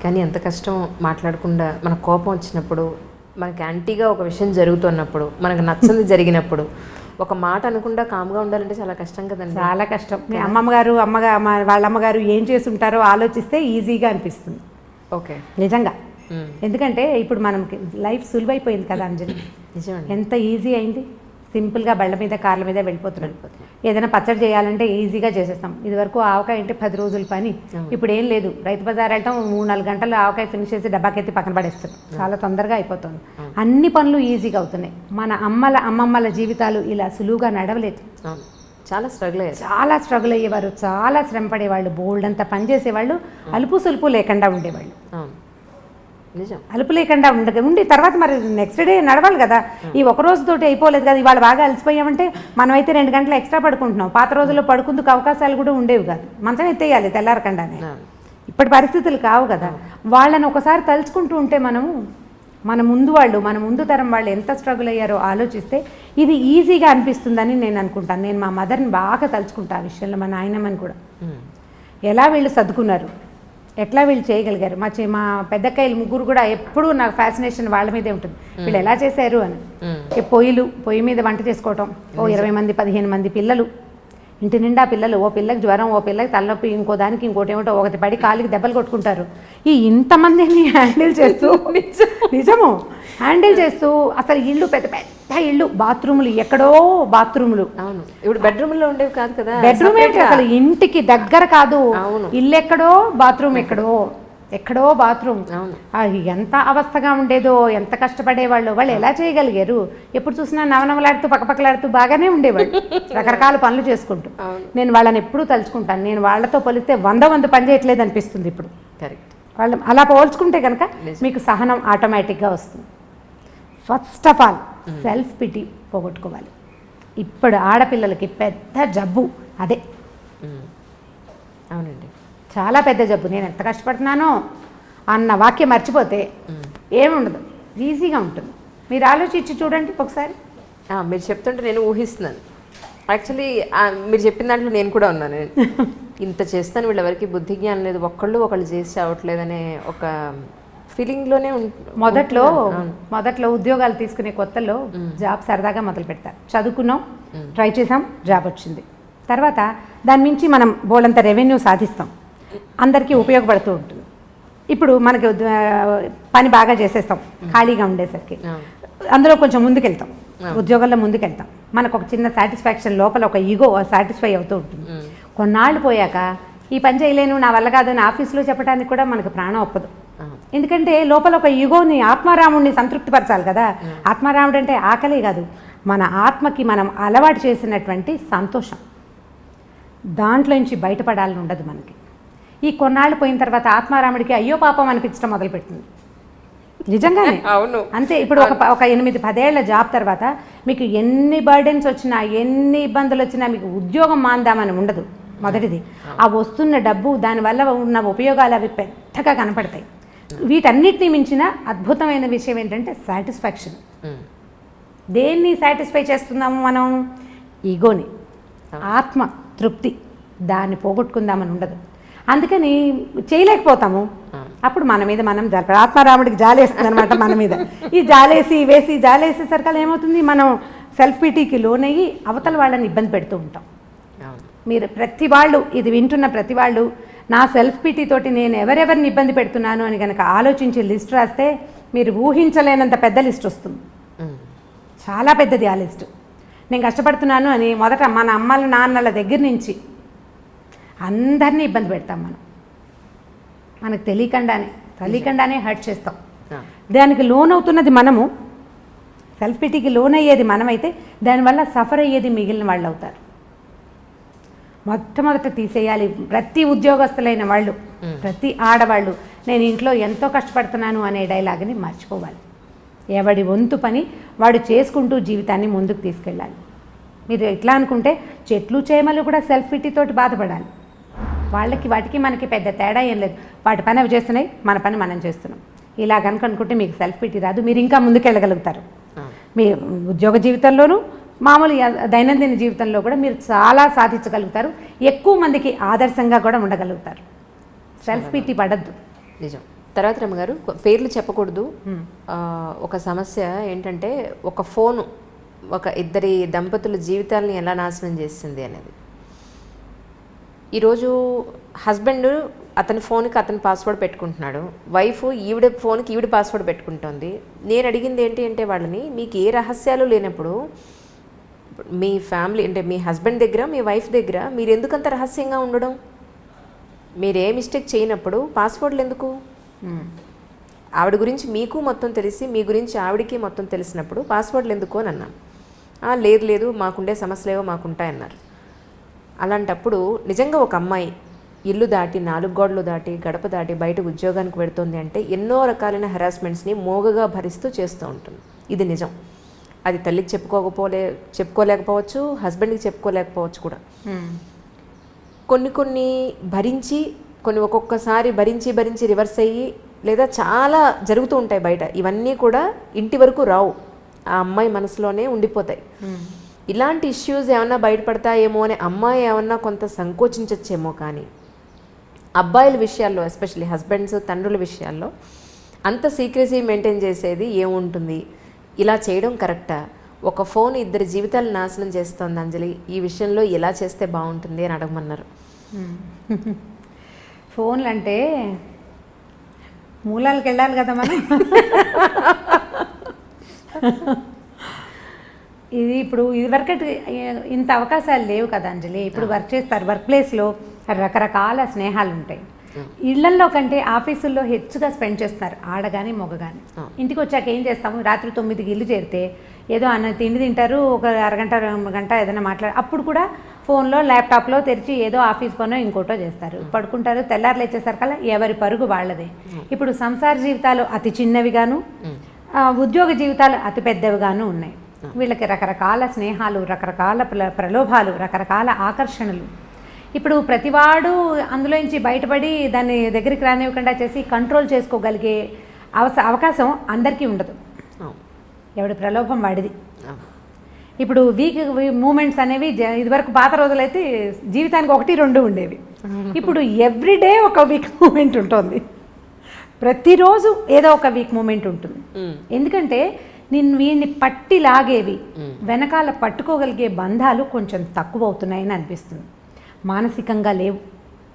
కానీ ఎంత కష్టం మాట్లాడకుండా, మన కోపం వచ్చినప్పుడు, మనకి యాంటీగా ఒక విషయం జరుగుతున్నప్పుడు, మనకు నచ్చంది జరిగినప్పుడు ఒక మాట అనకుండా కామ్గా ఉండాలంటే చాలా కష్టం కదండి. చాలా కష్టం. మీ వాళ్ళ అమ్మగారు ఏం చేసి ఉంటారో ఆలోచిస్తే ఈజీగా అనిపిస్తుంది. ఓకే, నిజంగా. ఎందుకంటే ఇప్పుడు మనకి లైఫ్ సులువైపోయింది కదా అంజలి. నిజమండి. ఎంత ఈజీ అయింది. సింపుల్గా బళ్ళ మీద కార్ల మీద వెళ్ళిపోతున్నాం. ఏదైనా పచ్చడి చేయాలంటే ఈజీగా చేసేస్తాం. ఇదివరకు ఆవకాయ అంటే 10 రోజుల పని. ఇప్పుడు ఏం లేదు, రైతు బజార్ వెళ్తాం, 3-4 గంటలు ఆవకాయ ఫినిష్ చేసి డబ్బాకెత్తి పక్కన పడేస్తాం. చాలా తొందరగా అయిపోతుంది. అన్ని పనులు ఈజీగా అవుతున్నాయి. మన అమ్మమ్మల జీవితాలు ఇలా సులువుగా నడవలేదు. చాలా స్ట్రగుల్ అయ్యేవారు, చాలా శ్రమ పడేవాళ్ళు, బోల్డ్ అంతా పని చేసేవాళ్ళు, అలుపు సులుపు లేకుండా ఉండేవాళ్ళు. అలుపు లేకుండా ఉండి తర్వాత మరి నెక్స్ట్ డే నడవాలి కదా. ఈ ఒక రోజుతోటి అయిపోలేదు కదా. ఇవాళ బాగా అలసిపోయామంటే మనమైతే 2 గంటలు ఎక్స్ట్రా పడుకుంటున్నాం. పాత రోజుల్లో పడుకుందుకు అవకాశాలు కూడా ఉండేవి కాదు. మంచం ఎత్తేయాలి తెల్లారకుండానే. ఇప్పటి పరిస్థితులు కావు కదా. వాళ్ళని ఒకసారి తలుచుకుంటూ ఉంటే మన ముందు తరం వాళ్ళు ఎంత స్ట్రగుల్ అయ్యారో ఆలోచిస్తే ఇది ఈజీగా అనిపిస్తుందని నేను అనుకుంటాను. నేను మా మదర్ని బాగా తలుచుకుంటా ఆ విషయంలో, మా నాయనమ్మని కూడా. ఎలా వీళ్ళు సర్దుకున్నారు, ఎట్లా వీళ్ళు చేయగలిగారు. మా పెద్దక్కయ్యలు 3 కూడా ఎప్పుడూ నాకు ఫ్యాసినేషన్ వాళ్ళ మీదే ఉంటుంది. వీళ్ళు ఎలా చేశారు అని. పొయ్యి మీద వంట చేసుకోవటం, 20 మంది 15 మంది పిల్లలు, ఇంటి నిండా పిల్లలు, ఓ పిల్లకి జ్వరం, ఓ పిల్లకి తలనొప్పి, ఇంకో దానికి ఇంకోటి ఏమిటో, ఒకటి పడి కాలికి దెబ్బలు కొట్టుకుంటారు. ఇంతమందిని హ్యాండిల్ చేస్తూ నిజము హ్యాండిల్ చేస్తూ అసలు ఇల్లు పెద్ద పెద్ద ఇల్లు, బాత్రూములు ఎక్కడో బాత్రూములు. అవును, ఇప్పుడు బెడ్రూమ్లో ఉండేవి కాదు కదా. బెడ్రూమ్ ఏంటి అసలు ఇంటికి దగ్గర కాదు. ఇల్లు ఎక్కడో, బాత్రూమ్ ఎక్కడో బాత్రూమ్. ఎంత అవస్థగా ఉండేదో, ఎంత కష్టపడేవాళ్ళు. వాళ్ళు ఎలా చేయగలిగారు. ఎప్పుడు చూసినా నవనవలాడుతూ పక్కపక్కలాడుతూ బాగానే ఉండేవాళ్ళు, రకరకాల పనులు చేసుకుంటూ. నేను వాళ్ళని ఎప్పుడూ తలుచుకుంటాను. నేను వాళ్ళతో పోలిస్తే 100 పని చేయట్లేదు అనిపిస్తుంది ఇప్పుడు. వాళ్ళు అలా పోల్చుకుంటే కనుక మీకు సహనం ఆటోమేటిక్గా వస్తుంది. First of all self pity పోగొట్టుకోవాలి. ఇప్పుడు ఆడపిల్లలకి పెద్ద జబ్బు అదే. అవునండి, చాలా పెద్ద జబ్బు. నేను ఎంత కష్టపడుతున్నానో అన్న వాక్యం మర్చిపోతే ఏముండదు, ఈజీగా ఉంటుంది. మీరు ఆలోచించి చూడండి ఒకసారి. మీరు చెప్తుంటే నేను ఊహిస్తున్నాను. యాక్చువల్లీ మీరు చెప్పిన దాంట్లో నేను కూడా ఉన్నాను. ఇంత చేస్తాను, వీళ్ళెవరికి బుద్ధి జ్ఞానం లేదు, ఒకళ్ళు చేసి చావట్లేదనే ఒక ఫీలింగ్లోనే మొదట్లో ఉద్యోగాలు తీసుకునే కొత్తలో జాబ్ సరదాగా మొదలు పెడతారు. చదువుకున్నాం, ట్రై చేసాం, జాబ్ వచ్చింది. తర్వాత దాని నుంచి మనం బోలంత రెవెన్యూ సాధిస్తాం, అందరికీ ఉపయోగపడుతూ ఉంటుంది. ఇప్పుడు మనకి పని బాగా చేసేస్తాం ఖాళీగా ఉండేసరికి. అందులో కొంచెం ముందుకెళ్తాం, ఉద్యోగాల్లో ముందుకెళ్తాం. మనకు ఒక చిన్న సాటిస్ఫాక్షన్, లోపల ఒక ఈగో సాటిస్ఫై అవుతూ ఉంటుంది. కొన్నాళ్ళు పోయాక ఈ పని చేయలేను, నా వల్ల కాదు అని ఆఫీస్లో చెప్పడానికి కూడా మనకు ప్రాణం ఒప్పదు. ఎందుకంటే లోపల ఒక ఈగోని, ఆత్మారాముడిని సంతృప్తిపరచాలి కదా. ఆత్మారాముడు అంటే ఆకలే కాదు, మన ఆత్మకి మనం అలవాటు చేసినటువంటి సంతోషం, దాంట్లో నుంచి బయటపడాలని ఉండదు మనకి. ఈ కొన్నాళ్ళు పోయిన తర్వాత ఆత్మారాముడికి అయ్యో పాపం అనిపించడం మొదలు పెడుతుంది. నిజంగానే అంతే. ఇప్పుడు ఒక 8-10 ఏళ్ల జాబ్ తర్వాత మీకు ఎన్ని బర్డెన్స్ వచ్చినా, ఎన్ని ఇబ్బందులు వచ్చినా మీకు ఉద్యోగం మాందామని ఉండదు. మొదటిది ఆ వస్తున్న డబ్బు, దానివల్ల ఉన్న ఉపయోగాలు అవి పెద్దగా కనపడతాయి. వీటన్నిటినీ మించిన అద్భుతమైన విషయం ఏంటంటే సాటిస్ఫాక్షన్. దేన్ని సాటిస్ఫై చేస్తున్నాము మనం? ఈగోని, ఆత్మ తృప్తి. దాన్ని పోగొట్టుకుందామని ఉండదు. అందుకని చేయలేకపోతాము. అప్పుడు మన మీద మనం ఆత్మారాముడికి జాలేస్తుంది అనమాట మన మీద. ఈ జాలేసేసరికి ఏమవుతుంది, మనం సెల్ఫ్ పిటీకి లోనయ్యి అవతల వాళ్ళని ఇబ్బంది పెడుతూ ఉంటాం. మీరు ప్రతి వాళ్ళు, ఇది వింటున్న ప్రతి వాళ్ళు, నా సెల్ఫ్ పిటీ తోటి నేను ఎవరెవరిని ఇబ్బంది పెడుతున్నాను అని కనుక ఆలోచించి లిస్ట్ రాస్తే మీరు ఊహించలేనంత పెద్ద లిస్ట్ వస్తుంది. చాలా పెద్దది ఆ లిస్ట్. నేను కష్టపడుతున్నాను అని మొదట మన అమ్మల నాన్నల దగ్గర నుంచి అందరినీ ఇబ్బంది పెడతాం. మనకు తెలియకుండానే హర్ట్ చేస్తాం. దానికి లోన్ అవుతున్నది మనము. సెల్ఫ్ పిటీకి లోన్ అయ్యేది మనమైతే దానివల్ల సఫర్ అయ్యేది మిగిలిన వాళ్ళు అవుతారు. మొట్టమొదట తీసేయాలి. ప్రతి ఉద్యోగస్తులైన వాళ్ళు, ప్రతి ఆడవాళ్ళు, నేను ఇంట్లో ఎంతో కష్టపడుతున్నాను అనే డైలాగ్ని మర్చిపోవాలి. ఎవడి వంతు పని వాడు చేసుకుంటూ జీవితాన్ని ముందుకు తీసుకెళ్ళాలి. మీరు ఎట్లా అనుకుంటే చెట్లు చేమలు కూడా సెల్ఫ్ పిటీతోటి బాధపడాలి. వాటికి మనకి పెద్ద తేడా ఏం లేదు. వాటి పని అవి చేస్తున్నాయి, మన పని మనం చేస్తున్నాం. ఇలా కనుక అనుకుంటే మీకు సెల్ఫ్ పిటీ రాదు, మీరు ఇంకా ముందుకెళ్ళగలుగుతారు. మీ ఉద్యోగ జీవితంలోనూ మామూలు దైనందిన జీవితంలో కూడా మీరు చాలా సాధించగలుగుతారు, ఎక్కువ మందికి ఆదర్శంగా కూడా ఉండగలుగుతారు. సెల్ఫ్ పీటీ పడద్దు. నిజం. తర్వాత రమ్మగారు పేర్లు చెప్పకూడదు. ఒక సమస్య ఏంటంటే ఒక ఫోను ఒక ఇద్దరి దంపతుల జీవితాలని ఎలా నాశనం చేసింది అనేది. ఈరోజు హస్బెండ్ అతని ఫోన్కి అతని పాస్వర్డ్ పెట్టుకుంటున్నాడు, వైఫ్ ఈవిడ ఫోన్కి ఈవిడ పాస్వర్డ్ పెట్టుకుంటుంది. నేను అడిగింది ఏంటి అంటే వాళ్ళని, మీకు ఏ రహస్యాలు లేనప్పుడు మీ ఫ్యామిలీ అంటే మీ హస్బెండ్ దగ్గర మీ వైఫ్ దగ్గర మీరు ఎందుకంత రహస్యంగా ఉండడం? మీరు ఏ మిస్టేక్ చేయనప్పుడు పాస్వర్డ్లు ఎందుకు? ఆవిడ గురించి మీకు మొత్తం తెలిసి మీ గురించి ఆవిడికి మొత్తం తెలిసినప్పుడు పాస్వర్డ్లు ఎందుకు అని అన్నాను. లేదు మాకుండే సమస్యలేవో మాకుంటాయన్నారు. అలాంటప్పుడు నిజంగా ఒక అమ్మాయి ఇల్లు దాటి 4 గోడలు దాటి గడప దాటి బయట ఉద్యోగానికి పెడుతుంది అంటే ఎన్నో రకాలైన హెరాస్మెంట్స్ని మోగగా భరిస్తూ చేస్తూ ఉంటుంది. ఇది నిజం. అది తల్లికి చెప్పుకోలేకపోవచ్చు, హస్బెండ్కి చెప్పుకోలేకపోవచ్చు కూడా. కొన్ని భరించి ఒక్కొక్కసారి భరించి రివర్స్ అయ్యి లేదా చాలా జరుగుతూ ఉంటాయి బయట. ఇవన్నీ కూడా ఇంటి వరకు రావు, ఆ అమ్మాయి మనసులోనే ఉండిపోతాయి. ఇలాంటి ఇష్యూస్ ఏమన్నా బయటపడతాయేమో అని అమ్మాయి ఏమన్నా కొంత సంకోచించచ్చేమో, కానీ అబ్బాయిల విషయాల్లో ఎస్పెషల్లీ హస్బెండ్స్ తండ్రుల విషయాల్లో అంత సీక్రెసీ మెయింటైన్ చేసేది ఏముంటుంది? ఇలా చేయడం కరెక్టా? ఒక ఫోన్ ఇద్దరి జీవితాలు నాశనం చేస్తోంది అంజలి, ఈ విషయంలో ఎలా చేస్తే బాగుంటుంది అని అడగమన్నారు. ఫోన్లు అంటే మూలాలకు వెళ్ళాలి కదా మనం. ఇది ఇప్పుడు ఇదివరకటి ఇంత అవకాశాలు లేవు కదా అంజలి. ఇప్పుడు వర్క్ చేస్తారు, వర్క్ ప్లేస్లో రకరకాల స్నేహాలు ఉంటాయి. ఇళ్లల్లో కంటే ఆఫీసుల్లో హెచ్చుగా స్పెండ్ చేస్తున్నారు ఆడ కానీ మగ కానీ. ఇంటికి వచ్చాక ఏం చేస్తాము, రాత్రి 9కి ఇల్లు చేరితే ఏదో తిండి తింటారు, ఒక అరగంట 2 గంట ఏదైనా అప్పుడు కూడా ఫోన్లో ల్యాప్టాప్లో తెరిచి ఏదో ఆఫీస్ పనో ఇంకోటో చేస్తారు, పడుకుంటారు. తెల్లారులు వచ్చేసరికల్లా ఎవరి పరుగు వాళ్ళదే. ఇప్పుడు సంసార జీవితాలు అతి చిన్నవిగాను, ఉద్యోగ జీవితాలు అతి పెద్దవిగాను ఉన్నాయి. వీళ్ళకి రకరకాల స్నేహాలు, రకరకాల ప్రలోభాలు, రకరకాల ఆకర్షణలు. ఇప్పుడు ప్రతివాడు అందులోంచి బయటపడి దాన్ని దగ్గరికి రానివ్వకుండా చేసి కంట్రోల్ చేసుకోగలిగే అవకాశం అందరికీ ఉండదు. ఎవడి ప్రలోభం వాడిది. ఇప్పుడు వీక్ మూమెంట్స్ అనేవి ఇదివరకు పాత రోజులైతే జీవితానికి 1-2 ఉండేవి. ఇప్పుడు ఎవ్రీడే ఒక వీక్ మూమెంట్ ఉంటుంది, ప్రతిరోజు ఏదో ఒక వీక్ మూమెంట్ ఉంటుంది. ఎందుకంటే వీడిని పట్టి లాగేవి, వెనకాల పట్టుకోగలిగే బంధాలు కొంచెం తక్కువ అవుతున్నాయని అనిపిస్తుంది. మానసికంగా లేవు,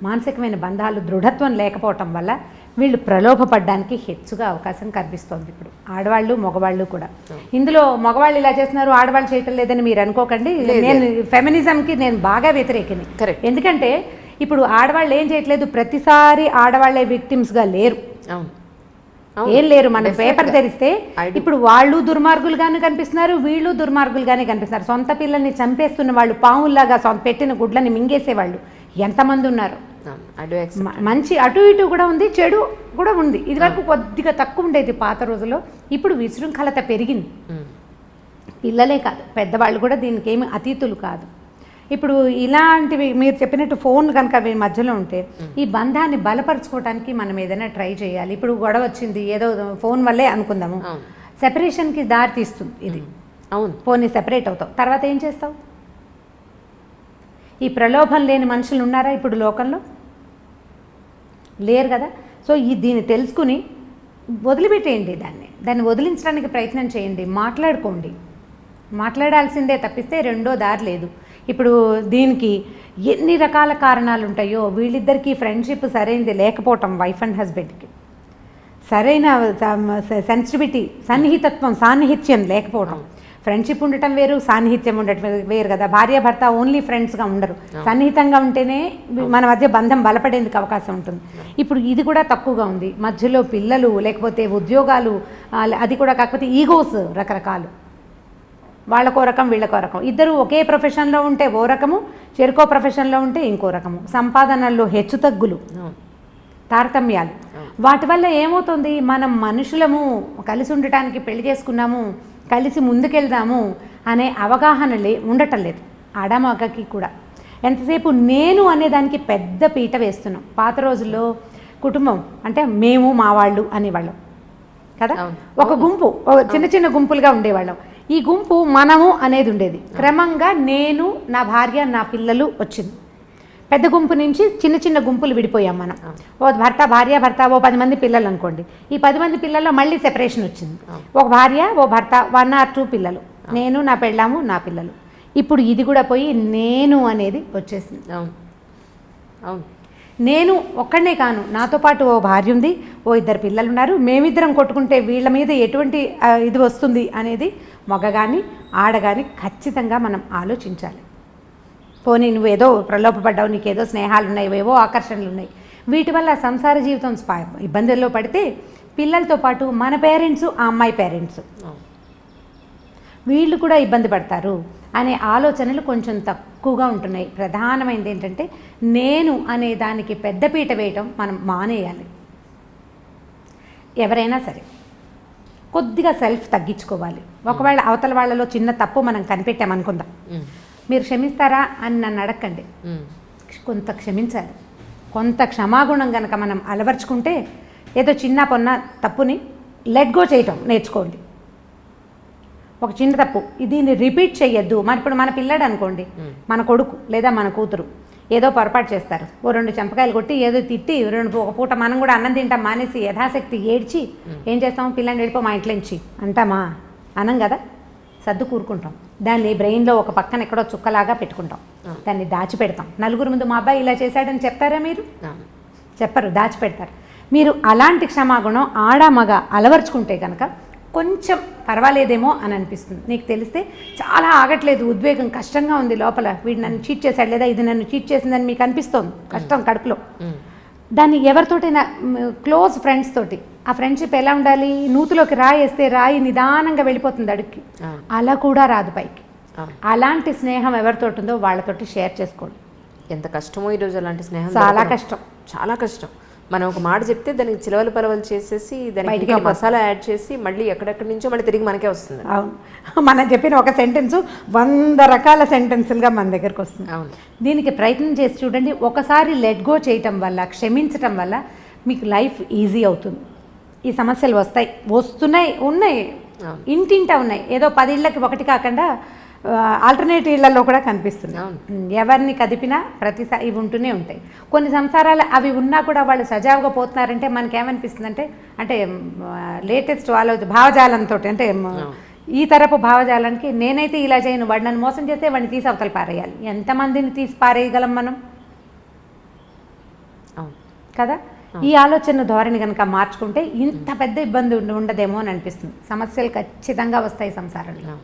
మానసికమైన బంధాలు దృఢత్వం లేకపోవటం వల్ల వీళ్ళు ప్రలోభపడడానికి హెచ్చుగా అవకాశం కనిపిస్తోంది. ఇప్పుడు ఆడవాళ్ళు మగవాళ్ళు కూడా. ఇందులో మగవాళ్ళు ఇలా చేస్తున్నారు, ఆడవాళ్ళు చేయటం లేదని మీరు అనుకోకండి. నేను ఫెమినిజంకి నేను బాగా వ్యతిరేకిని. ఎందుకంటే ఇప్పుడు ఆడవాళ్ళు ఏం చేయట్లేదు, ప్రతిసారి ఆడవాళ్లే విక్టిమ్స్గా లేరు, ఏం లేరు. మనం పేపర్ తెరిస్తే ఇప్పుడు వాళ్ళు దుర్మార్గులుగానే కనిపిస్తున్నారు, వీళ్ళు దుర్మార్గులుగానే కనిపిస్తున్నారు. సొంత పిల్లల్ని చంపేస్తున్న వాళ్ళు, పావుల్లాగా పెట్టిన గుడ్లని మింగేసేవాళ్ళు ఎంతమంది ఉన్నారు. మంచి అటు ఇటు కూడా ఉంది, చెడు కూడా ఉంది. ఇదివరకు కొద్దిగా తక్కువ ఉండేది పాత రోజుల్లో, ఇప్పుడు విశృంఖలత పెరిగింది. పిల్లలే కాదు, పెద్దవాళ్ళు కూడా దీనికి ఏమి అతీతులు కాదు. ఇప్పుడు ఇలాంటివి మీరు చెప్పినట్టు ఫోన్ కనుక వీరి మధ్యలో ఉంటే ఈ బంధాన్ని బలపరచుకోవడానికి మనం ఏదైనా ట్రై చేయాలి. ఇప్పుడు గొడవ వచ్చింది ఏదో ఫోన్ వల్లే అనుకుందాము, సెపరేషన్కి దారి తీస్తుంది ఇది. అవును, ఫోన్ని సెపరేట్ అవుతావు, తర్వాత ఏం చేస్తావు? ఈ ప్రలోభం లేని మనుషులు ఉన్నారా ఇప్పుడు లోకంలో? లేరు కదా. సో దీన్ని తెలుసుకుని వదిలిపెట్టేయండి, దాన్ని వదిలించడానికి ప్రయత్నం చేయండి, మాట్లాడుకోండి. మాట్లాడాల్సిందే తప్పిస్తే రెండో దారి లేదు. ఇప్పుడు దీనికి ఎన్ని రకాల కారణాలు ఉంటాయో. వీళ్ళిద్దరికీ ఫ్రెండ్షిప్ సరైనది లేకపోవటం, వైఫ్ అండ్ హస్బెండ్కి సరైన సెన్సిటివిటీ, సాన్నిహిత్యం లేకపోవటం. ఫ్రెండ్షిప్ ఉండటం వేరు, సాన్నిహిత్యం ఉండటం వేరు కదా. భార్యాభర్త ఓన్లీ ఫ్రెండ్స్గా ఉండరు, సన్నిహితంగా ఉంటేనే మన మధ్య బంధం బలపడేందుకు అవకాశం ఉంటుంది. ఇప్పుడు ఇది కూడా తక్కువగా ఉంది. మధ్యలో పిల్లలు, లేకపోతే ఉద్యోగాలు, అది కూడా కాకపోతే ఈగోస్ రకరకాలు, వాళ్ళకో రకం వీళ్ళకో రకం. ఇద్దరు ఒకే ప్రొఫెషన్లో ఉంటే ఓ రకము, చెరుకో ప్రొఫెషన్లో ఉంటే ఇంకో రకము. సంపాదనల్లో హెచ్చుతగ్గులు, తారతమ్యాలు. వాటి వల్ల ఏమవుతుంది, మనం మనుషులము కలిసి ఉండటానికి పెళ్లి చేసుకున్నాము, కలిసి ముందుకెళ్దాము అనే అవగాహన ఉండటం లేదు ఆడమగకి కూడా. ఎంతసేపు నేను అనేదానికి పెద్ద పీట వేస్తున్నాం. పాత రోజుల్లో కుటుంబం అంటే మేము మా వాళ్ళు అనేవాళ్ళం కదా. ఒక గుంపు, చిన్న చిన్న గుంపులుగా ఉండేవాళ్ళం. ఈ గుంపు మనము అనేది ఉండేది. క్రమంగా నేను, నా భార్య, నా పిల్లలు వచ్చింది. పెద్ద గుంపు నుంచి చిన్న చిన్న గుంపులు విడిపోయాం మనం. ఓ భర్త, భార్య, భర్త, ఓ 10 మంది పిల్లలు అనుకోండి. ఈ 10 మంది పిల్లల్లో మళ్ళీ సెపరేషన్ వచ్చింది. ఒక భార్య, ఓ భర్త, 1 or 2 పిల్లలు, నేను, నా పెళ్ళాము, నా పిల్లలు. ఇప్పుడు ఇది కూడా పోయి నేను అనేది వచ్చేసింది. నేను ఒక్కడనే కాను, నాతో పాటు ఓ భార్య ఉంది, ఓ 2 పిల్లలు ఉన్నారు. మేమిద్దరం కొట్టుకుంటే వీళ్ళ మీద ఎటువంటి ఇది వస్తుంది అనేది మగ కానీ ఆడ కానీ ఖచ్చితంగా మనం ఆలోచించాలి. పోనీ నువ్వు ఏదో ప్రలోభపడ్డావు, నీకేదో స్నేహాలు ఉన్నాయి, ఏవో ఆకర్షణలు ఉన్నాయి, వీటి వల్ల సంసార జీవితం ఇబ్బందుల్లో పడితే పిల్లలతో పాటు మన పేరెంట్స్, ఆ అమ్మాయి పేరెంట్స్ వీళ్ళు కూడా ఇబ్బంది పడతారు అనే ఆలోచనలు కొంచెం తక్కువగా ఉంటున్నాయి. ప్రధానమైనది ఏంటంటే నేను అనే దానికి పెద్దపీట వేయటం మనం మానేయాలి. ఎవరైనా సరే కొద్దిగా సెల్ఫ్ తగ్గించుకోవాలి. ఒకవేళ అవతల వాళ్ళలో చిన్న తప్పు మనం కనిపెట్టామనుకుందాం, మీరు క్షమిస్తారా అని నన్ను అడగండి. కొంత క్షమించాలి. కొంత క్షమాగుణం కనుక మనం అలవర్చుకుంటే ఏదో చిన్న పొన్న తప్పుని లెట్ గో చేయటం నేర్చుకోండి. ఒక చిన్న తప్పు దీన్ని రిపీట్ చేయొద్దు. మరి ఇప్పుడు మన పిల్లాడు అనుకోండి, మన కొడుకు లేదా మన కూతురు ఏదో పొరపాటు చేస్తారు, ఓ 2 చెంపకాయలు కొట్టి ఏదో తిట్టి ఒక పూట మనం కూడా అన్నం తింటాం మానేసి యథాశక్తి ఏడ్చి ఏం చేస్తాం, పిల్లని వెళ్ళిపో మా ఇంట్లో నుంచి అంటామా? అనం కదా, సర్దు కూరుకుంటాం. దాన్ని బ్రెయిన్లో ఒక పక్కన ఎక్కడో చుక్కలాగా పెట్టుకుంటాం, దాన్ని దాచిపెడతాం. నలుగురు ముందు మా అబ్బాయి ఇలా చేశాడని చెప్తారా మీరు? చెప్పరు, దాచిపెడతారు. మీరు అలాంటి క్షమాగుణం ఆడ మగ అలవర్చుకుంటే కనుక కొంచెం పర్వాలేదేమో అని అనిపిస్తుంది. నీకు తెలిస్తే చాలా ఆగట్లేదు, ఉద్వేగం కష్టంగా ఉంది లోపల, వీడు నన్ను చీట్ చేశాడు లేదా ఇది నన్ను చీట్ చేసిందని మీకు అనిపిస్తోంది కష్టం కడుపులో. దాన్ని ఎవరితోటైనా క్లోజ్ ఫ్రెండ్స్ తోటి, ఆ ఫ్రెండ్షిప్ ఎలా ఉండాలి, నూతులోకి రాయి వేస్తే రాయి నిదానంగా వెళ్ళిపోతుంది అడుగుకి, అలా కూడా రాదు పైకి. అలాంటి స్నేహం ఎవరితోటి ఉందో వాళ్ళతోటి షేర్ చేసుకోండి. ఎంత కష్టమో ఈరోజు అలాంటి స్నేహం, చాలా కష్టం, చాలా కష్టం. మనం ఒక మాట చెప్తే దానికి చిలవలు పరవలు చేసేసి దానికి మసాలా యాడ్ చేసి మళ్ళీ ఎక్కడెక్కడి నుంచో మళ్ళీ తిరిగి మనకే వస్తుంది. అవును, మనం చెప్పిన ఒక సెంటెన్స్ 100 రకాల సెంటెన్సులుగా మన దగ్గరకు వస్తుంది. అవును, దీనికి ప్రయత్నం చేసి చూడండి. ఒకసారి లెట్ గో చేయటం వల్ల, క్షమించటం వల్ల మీకు లైఫ్ ఈజీ అవుతుంది. ఈ సమస్యలు వస్తున్నాయి, ఉన్నాయి, ఇంటింటా ఉన్నాయి. ఏదో 10 ఇళ్ళకి ఒకటి కాకుండా ఆల్టర్నేట్ ఇళ్లలో కూడా కనిపిస్తుంది. ఎవరిని కదిపినా ప్రతిసారి ఇవి ఉంటూనే ఉంటాయి. కొన్ని సంసారాలు అవి ఉన్నా కూడా వాళ్ళు సజావుగా పోతున్నారంటే మనకేమనిపిస్తుంది అంటే లేటెస్ట్ భావజాలంతో, అంటే ఈ తరపు భావజాలానికి నేనైతే ఇలా చేయను, వాడు నన్ను మోసం చేస్తే వాడిని తీసి అవతల పారేయాలి. ఎంతమందిని తీసి పారేయగలం మనం కదా? ఈ ఆలోచన ధోరణి కనుక మార్చుకుంటే ఇంత పెద్ద ఇబ్బంది ఉండదేమో అని అనిపిస్తుంది. సమస్యలు ఖచ్చితంగా వస్తాయి సంసారంలో.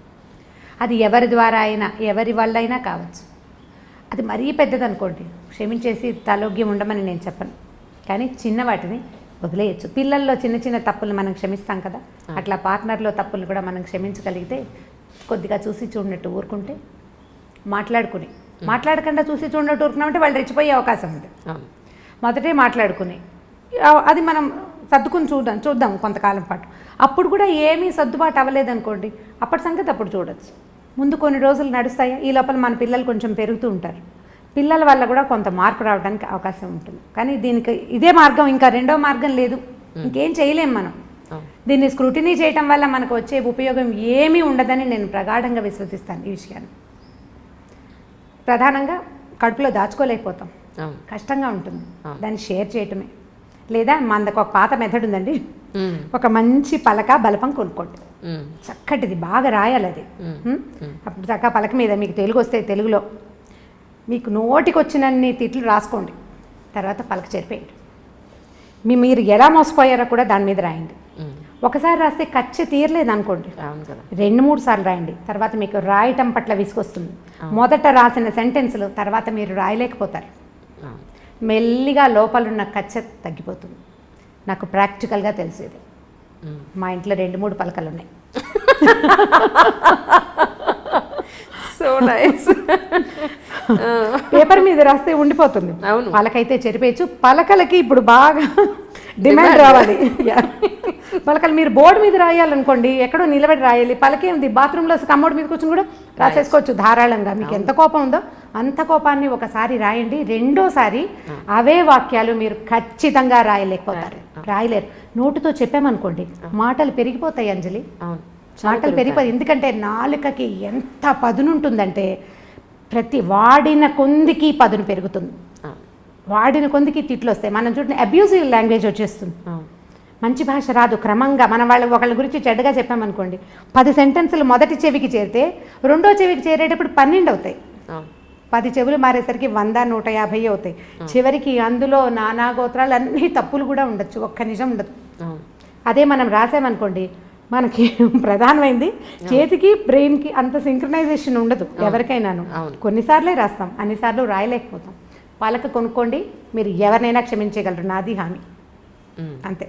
అది ఎవరి ద్వారా అయినా, ఎవరి వల్ల అయినా కావచ్చు. అది మరీ పెద్దది అనుకోండి, క్షమించేసి తలోగ్యం ఉండమని నేను చెప్పను, కానీ చిన్న వాటిని వదిలేయచ్చు. పిల్లల్లో చిన్న చిన్న తప్పులు మనం క్షమిస్తాం కదా, అట్లా పార్ట్నర్లో తప్పులు కూడా మనం క్షమించగలిగితే కొద్దిగా చూసి చూడనట్టు ఊరుకుంటే, మాట్లాడకుండా చూసి చూడనట్టు ఊరుకున్నామంటే వాళ్ళు రెచ్చిపోయే అవకాశం ఉంది. మొదటే మాట్లాడుకుని అది మనం సర్దుకుని చూద్దాం కొంతకాలం పాటు. అప్పుడు కూడా ఏమీ సర్దుబాటు అవ్వలేదనుకోండి, అప్పటి సంగతి అప్పుడు చూడొచ్చు. ముందు కొన్ని రోజులు నడుస్తాయి, ఈ లోపల మన పిల్లలు కొంచెం పెరుగుతూ ఉంటారు. పిల్లల వల్ల కూడా కొంత మార్పు రావడానికి అవకాశం ఉంటుంది. కానీ దీనికి ఇదే మార్గం, ఇంకా రెండో మార్గం లేదు, ఇంకేం చేయలేం మనం. దీన్ని స్క్రూటినీ చేయటం వల్ల మనకు వచ్చే ఉపయోగం ఏమీ ఉండదని నేను ప్రగాఢంగా విశ్వసిస్తాను. ఈ విషయాన్ని ప్రధానంగా కడుపులో దాచుకోలేకపోతాం, కష్టంగా ఉంటుంది. దాన్ని షేర్ చేయటమే. లేదా మనకు ఒక పాత మెథడ్ ఉందండి, ఒక మంచి పలక బలపం కొనుక్కోండి, చక్కటిది, బాగా రాయాలి అది. అప్పుడు చక్కగా పలక మీద మీకు తెలుగు వస్తే తెలుగులో మీకు నోటికి వచ్చినన్ని తిట్లు రాసుకోండి. తర్వాత పలక చెరిపేయండి. మీరు ఎలా మోసపోయారో కూడా దాని మీద రాయండి. ఒకసారి రాస్తే కచ్చి తీరలేదు అనుకోండి, 2-3 సార్లు రాయండి. తర్వాత మీకు రాయటం పట్ల విసుకొస్తుంది. మొదట రాసిన సెంటెన్స్లు తర్వాత మీరు రాయలేకపోతారు. మెల్లిగా లోపలున్న కచ్చ తగ్గిపోతుంది. నాకు ప్రాక్టికల్గా తెలిసేది. మా ఇంట్లో 2-3 పలకలు ఉన్నాయి. So nice. పేపర్ మీద రాస్తే ఉండిపోతుంది, పలకైతే చెరిపేయచ్చు. పలకలకి ఇప్పుడు బాగా డిమాండ్ రావాలి. పలకలు మీరు బోర్డు మీద రాయాలనుకోండి, ఎక్కడో నిలబడి రాయాలి. పలకేంది, బాత్రూంలో కమ్మోడు మీద కూర్చొని కూడా రాసేసుకోవచ్చు ధారాళంగా. మీకు ఎంత కోపం ఉందో అంత కోపాన్ని ఒకసారి రాయండి. రెండోసారి అవే వాక్యాలు మీరు ఖచ్చితంగా రాయలేకపోతారు, రాయలేరు. నోటితో చెప్పామనుకోండి మాటలు పెరిగిపోతాయి అంజలి. మాటలు పెరిగిపోయి, ఎందుకంటే నాలుకకి ఎంత పదునుంటుందంటే ప్రతి వాడిన కొందికి పదును పెరుగుతుంది, వాడిన కొందికి తిట్లు వస్తాయి. మనం చూడండి అబ్యూజివ్ లాంగ్వేజ్ వచ్చేస్తుంది, మంచి భాష రాదు. క్రమంగా మనం ఒకళ్ళ గురించి చెడ్డగా చెప్పామనుకోండి, 10 సెంటెన్సులు మొదటి చెవికి చేరితే రెండో చెవికి చేరేటప్పుడు 12 అవుతాయి. 10 చెవులు మారేసరికి 100, 150 అవుతాయి. చివరికి అందులో నానా గోత్రాలు అన్ని తప్పులు కూడా ఉండొచ్చు, ఒక్క నిజం ఉండదు. అదే మనం రాసామనుకోండి, మనకి ప్రధానమైంది చేతికి బ్రెయిన్కి అంత సింక్రనైజేషన్ ఉండదు ఎవరికైనాను. కొన్నిసార్లే రాస్తాం, అన్నిసార్లు రాయలేకపోతాం. వాళ్ళకి కొనుక్కోండి, మీరు ఎవరినైనా క్షమించగలరు, నాది హామీ. అంతే.